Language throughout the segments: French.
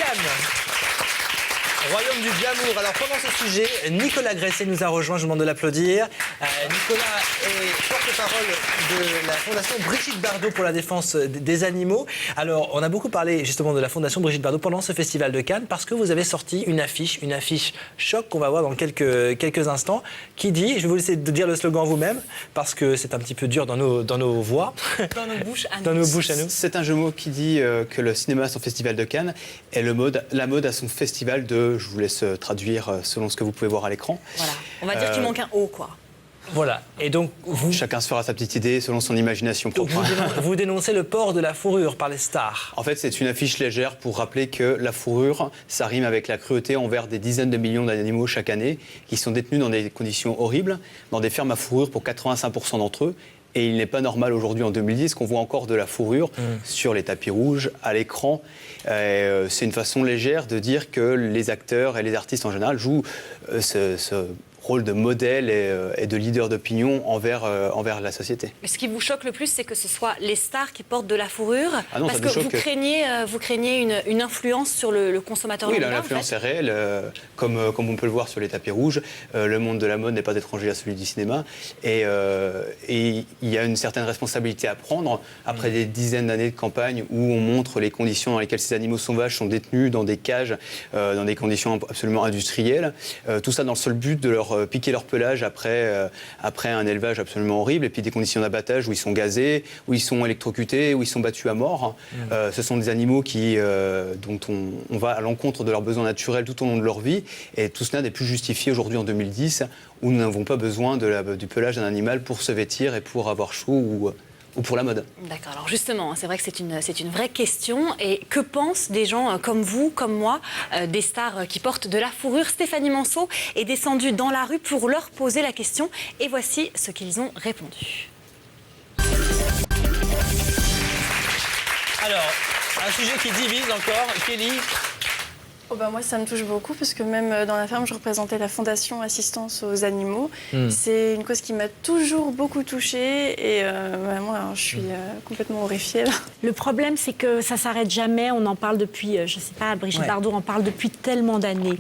Cannes. Royaume du glamour. Alors pendant ce sujet, Nicolas Gresset nous a rejoint, je vous demande de l'applaudir. Nicolas est porte-parole de la Fondation Brigitte Bardot pour la défense des animaux. Alors on a beaucoup parlé justement de la Fondation Brigitte Bardot pendant ce festival de Cannes parce que vous avez sorti une affiche choc qu'on va voir dans quelques instants qui dit, je vais vous laisser de dire le slogan vous-même parce que c'est un petit peu dur dans nos voix. Dans nos bouches à nous. Dans nos bouches à nous. C'est un jeu de mots qui dit que le cinéma à son festival de Cannes et la mode à son festival de... Je vous laisse traduire selon ce que vous pouvez voir à l'écran. Voilà. On va dire qu'il manque un O, quoi. Voilà. Et donc, Chacun se fera sa petite idée selon son imagination propre. Vous dénoncez le port de la fourrure par les stars. En fait, c'est une affiche légère pour rappeler que la fourrure, ça rime avec la cruauté envers des dizaines de millions d'animaux chaque année qui sont détenus dans des conditions horribles, dans des fermes à fourrure pour 85% d'entre eux. Et il n'est pas normal aujourd'hui, en 2010, qu'on voit encore de la fourrure sur les tapis rouges, à l'écran. C'est une façon légère de dire que les acteurs et les artistes en général jouent ce rôle de modèle et de leader d'opinion envers la société. Mais ce qui vous choque le plus, c'est que ce soit les stars qui portent de la fourrure. Ah non, parce ça nous que choque. vous craignez une influence sur le consommateur Oui, lambda, l'influence en fait. est réelle, comme on peut le voir sur les tapis rouges. Le monde de la mode n'est pas étranger à celui du cinéma. Et il y a une certaine responsabilité à prendre après des dizaines d'années de campagne où on montre les conditions dans lesquelles ces animaux sauvages sont détenus dans des cages, dans des conditions absolument industrielles. Tout ça dans le seul but de leur piquer leur pelage après un élevage absolument horrible, et puis des conditions d'abattage où ils sont gazés, où ils sont électrocutés, où ils sont battus à mort. Ce sont des animaux dont on va à l'encontre de leurs besoins naturels tout au long de leur vie, et tout cela n'est plus justifié aujourd'hui en 2010, où nous n'avons pas besoin du pelage d'un animal pour se vêtir et pour avoir chaud ou pour la mode. D'accord. Alors justement, c'est vrai que c'est une vraie question. Et que pensent des gens comme vous, comme moi, des stars qui portent de la fourrure? Stéphanie Manceau est descendue dans la rue pour leur poser la question. Et voici ce qu'ils ont répondu. Alors, un sujet qui divise encore. Kelly? Oh bah moi, ça me touche beaucoup parce que même dans la ferme, je représentais la Fondation Assistance aux animaux. C'est une cause qui m'a toujours beaucoup touchée et moi, je suis complètement horrifiée. Là. Le problème, c'est que ça s'arrête jamais. On en parle depuis, je sais pas, Brigitte Bardot en parle depuis tellement d'années.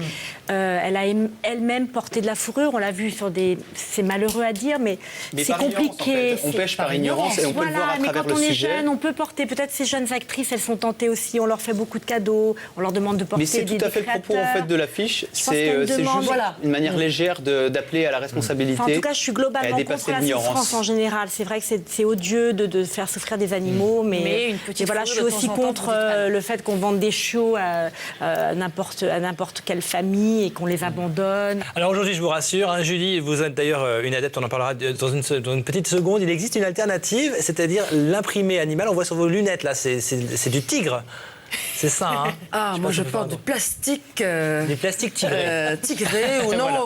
Elle a elle-même porté de la fourrure. On l'a vu sur des... C'est malheureux à dire, mais c'est compliqué. En fait. On pêche par ignorance et on peut le voir à mais travers quand le on est sujet. jeune, on peut porter. Peut-être ces jeunes actrices, elles sont tentées aussi. On leur fait beaucoup de cadeaux. On leur demande de porter Mais c'est tout à fait le propos en fait de l'affiche. C'est juste une manière légère d'appeler à la responsabilité. Enfin, en tout cas, je suis globalement contre la souffrance en général. C'est vrai que c'est odieux de faire souffrir des animaux, mais une petite voilà, je suis aussi contre le fait qu'on vende des chiots à n'importe quelle famille et qu'on les abandonne. Alors aujourd'hui, je vous rassure, hein, Julie, vous êtes d'ailleurs une adepte, on en parlera dans une petite seconde. Il existe une alternative, c'est-à-dire l'imprimé animal. On voit sur vos lunettes, là, c'est du tigre. C'est ça, hein? Ah, moi je porte du plastique. Du plastique tigré. Tigré ou non, Voilà.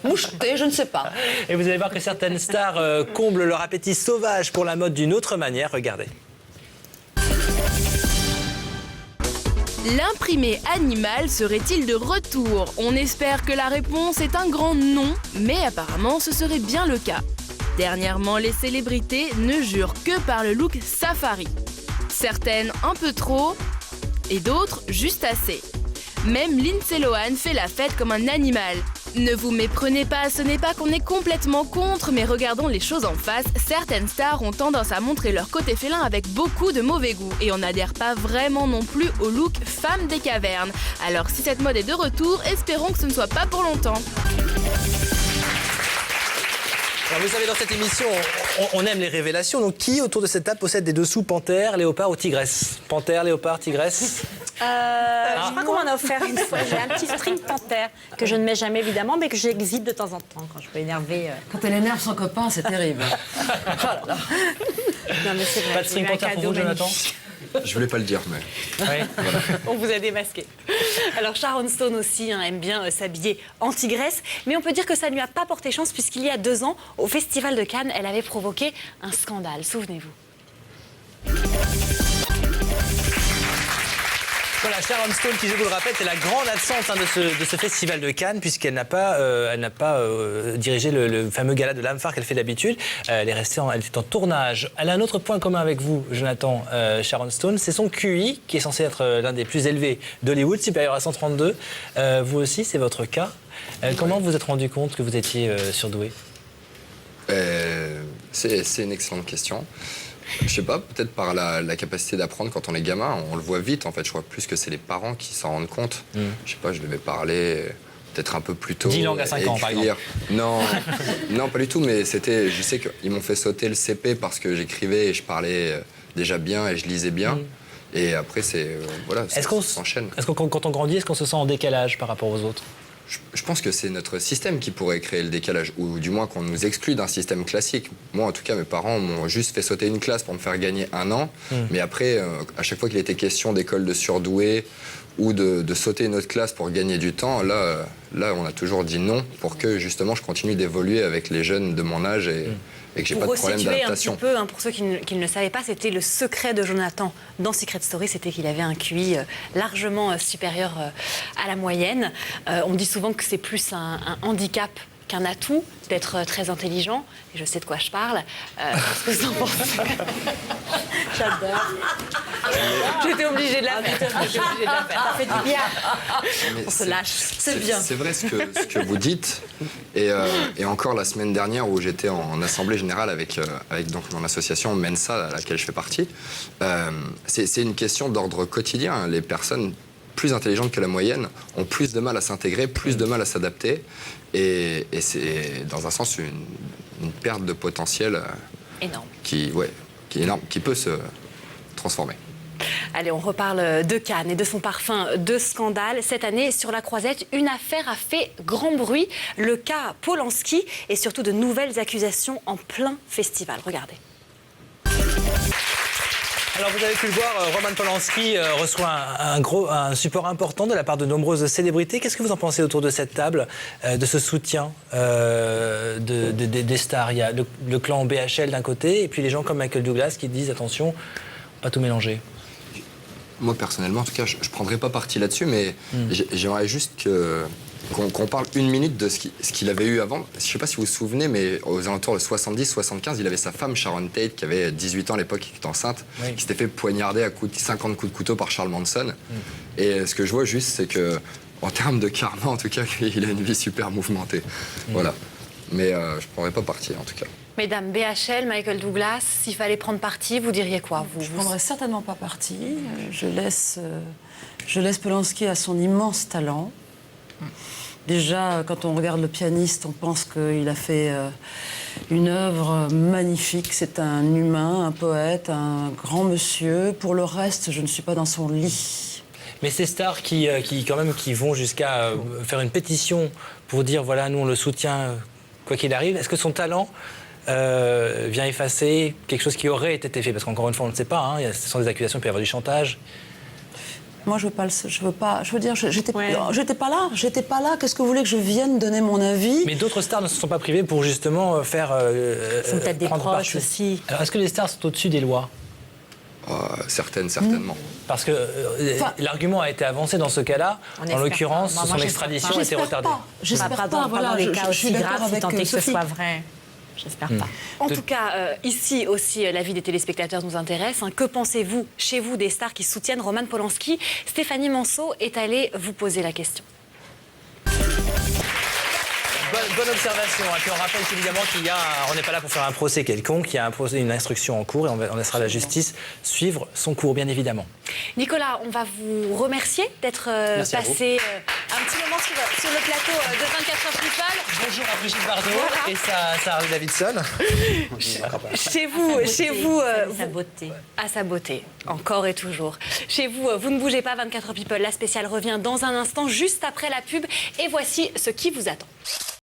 ou moucheté, je ne sais pas. Et vous allez voir que certaines stars comblent leur appétit sauvage pour la mode d'une autre manière. Regardez. L'imprimé animal serait-il de retour? On espère que la réponse est un grand non, mais apparemment ce serait bien le cas. Dernièrement, les célébrités ne jurent que par le look safari. Certaines un peu trop, et d'autres juste assez. Même Lindsay Lohan fait la fête comme un animal. Ne vous méprenez pas, ce n'est pas qu'on est complètement contre, mais regardons les choses en face. Certaines stars ont tendance à montrer leur côté félin avec beaucoup de mauvais goût, et on n'adhère pas vraiment non plus au look femme des cavernes. Alors si cette mode est de retour, espérons que ce ne soit pas pour longtemps. Alors vous savez, dans cette émission, on aime les révélations. Donc qui autour de cette table possède des dessous panthère, léopard ou tigresse? Panthère, léopard, tigresse? Je crois qu'on m'en a offert une fois. J'ai un petit string panthère que je ne mets jamais évidemment, mais que j'exhibe de temps en temps quand je peux énerver. Quand elle énerve son copain, c'est terrible. Oh là là. Non, mais c'est vrai, Pas de string j'ai eu un panthère pour cadeau vous, Jonathan? magnifique. Je voulais pas le dire, mais... Oui. On vous a démasqué. Alors Sharon Stone aussi aime bien s'habiller en tigresse, mais on peut dire que ça ne lui a pas porté chance puisqu'il y a 2 ans, au Festival de Cannes, elle avait provoqué un scandale. Souvenez-vous. Voilà, Sharon Stone, qui, je vous le rappelle, est la grande absente de ce festival de Cannes, puisqu'elle n'a pas, dirigé le fameux gala de l'âme phare qu'elle fait d'habitude. Elle était en tournage. Elle a un autre point commun avec vous, Jonathan, Sharon Stone, c'est son QI, qui est censé être l'un des plus élevés d'Hollywood, supérieur à 132. Vous aussi, c'est votre cas. Comment vous vous êtes rendu compte que vous étiez surdoué? C'est une excellente question. Je sais pas, peut-être par la capacité d'apprendre quand on est gamin, on le voit vite en fait. Je crois plus que c'est les parents qui s'en rendent compte. Je sais pas, je devais parler peut-être un peu plus tôt. 10 langues à 5 ans, par exemple. Non, non, pas du tout, mais c'était. Je sais qu'ils m'ont fait sauter le CP parce que j'écrivais et je parlais déjà bien et je lisais bien. Et après, voilà, ça s'enchaîne. Est-ce que quand on grandit, est-ce qu'on se sent en décalage par rapport aux autres? Je pense que c'est notre système qui pourrait créer le décalage, ou du moins qu'on nous exclut d'un système classique. Moi, en tout cas, mes parents m'ont juste fait sauter une classe pour me faire gagner 1 an. Mais après, à chaque fois qu'il était question d'école de surdoués ou de sauter une autre classe pour gagner du temps, là, on a toujours dit non pour que, justement, je continue d'évoluer avec les jeunes de mon âge et que j'ai pas de problème d'adaptation. Un petit peu, pour ceux qui ne le savaient pas, c'était le secret de Jonathan dans Secret Story, c'était qu'il avait un QI largement supérieur à la moyenne. On dit souvent que c'est plus un handicap qu'un atout d'être très intelligent, et je sais de quoi je parle. Qu'est-ce que vous en pensez? J'adore. J'étais obligée de la faire. Ça fait du bien. On se lâche. C'est bien. C'est vrai ce que vous dites. Et encore la semaine dernière où j'étais en assemblée générale avec donc mon association Mensa, à laquelle je fais partie, c'est une question d'ordre quotidien. Les personnes plus intelligentes que la moyenne ont plus de mal à s'intégrer, plus de mal à s'adapter. Et c'est dans un sens une perte de potentiel énorme. Qui est énorme, qui peut se transformer. Allez, on reparle de Cannes et de son parfum de scandale. Cette année, sur la Croisette, une affaire a fait grand bruit. Le cas Polanski et surtout de nouvelles accusations en plein festival. Regardez. Alors vous avez pu le voir, Roman Polanski reçoit un support important de la part de nombreuses célébrités. Qu'est-ce que vous en pensez autour de cette table, de ce soutien des stars? Il y a le clan BHL d'un côté et puis les gens comme Michael Douglas qui disent attention, pas tout mélanger. Moi personnellement, en tout cas, je ne prendrai pas parti là-dessus, mais j'aimerais juste qu'on parle 1 minute de ce qu'il avait eu avant. Je ne sais pas si vous vous souvenez, mais aux alentours de 70-75, il avait sa femme Sharon Tate, qui avait 18 ans à l'époque, qui était enceinte, qui s'était fait poignarder à 50 coups de couteau par Charles Manson. Et ce que je vois juste, c'est que en termes de karma, en tout cas, il a une vie super mouvementée. Voilà. Mais je ne prendrai pas parti, en tout cas. Mesdames, BHL, Michael Douglas, s'il fallait prendre parti, vous diriez quoi? Je ne prendrais certainement pas parti. Je laisse Polanski à son immense talent. Déjà, quand on regarde le pianiste, on pense qu'il a fait une œuvre magnifique. C'est un humain, un poète, un grand monsieur. Pour le reste, je ne suis pas dans son lit. Mais ces stars qui vont jusqu'à faire une pétition pour dire voilà, nous on le soutient quoi qu'il arrive, est-ce que son talent vient effacer quelque chose qui aurait été fait? Parce qu'encore une fois, on ne sait pas. Ce sont des accusations, il peut y avoir du chantage. Moi, je veux dire, j'étais pas là. J'étais pas là. Qu'est-ce que vous voulez que je vienne donner mon avis? Mais d'autres stars ne se sont pas privées pour justement faire. Ce sont peut-être des proches aussi. Alors, est-ce que les stars sont au-dessus des lois? Certainement. Parce que l'argument a été avancé dans ce cas-là. En l'occurrence, son extradition a été retardée. J'espère pas. Voilà, les cas aussi graves, si tant est que ce soit vrai. J'espère pas. En tout cas, ici aussi, l'avis des téléspectateurs nous intéresse. Que pensez-vous, chez vous, des stars qui soutiennent Roman Polanski? Stéphanie Manceau est allée vous poser la question. Bonne observation. Et puis on rappelle évidemment on n'est pas là pour faire un procès quelconque, il y a une instruction en cours et on laissera la justice suivre son cours, bien évidemment. Nicolas, on va vous remercier d'être passé un petit moment sur le plateau de 24 heures People. Bonjour à Brigitte Bardot et Sarah Davidson. Chez vous, sa beauté. À sa beauté, encore et toujours. Chez vous, vous ne bougez pas, 24 heures People. La spéciale revient dans un instant, juste après la pub. Et voici ce qui vous attend.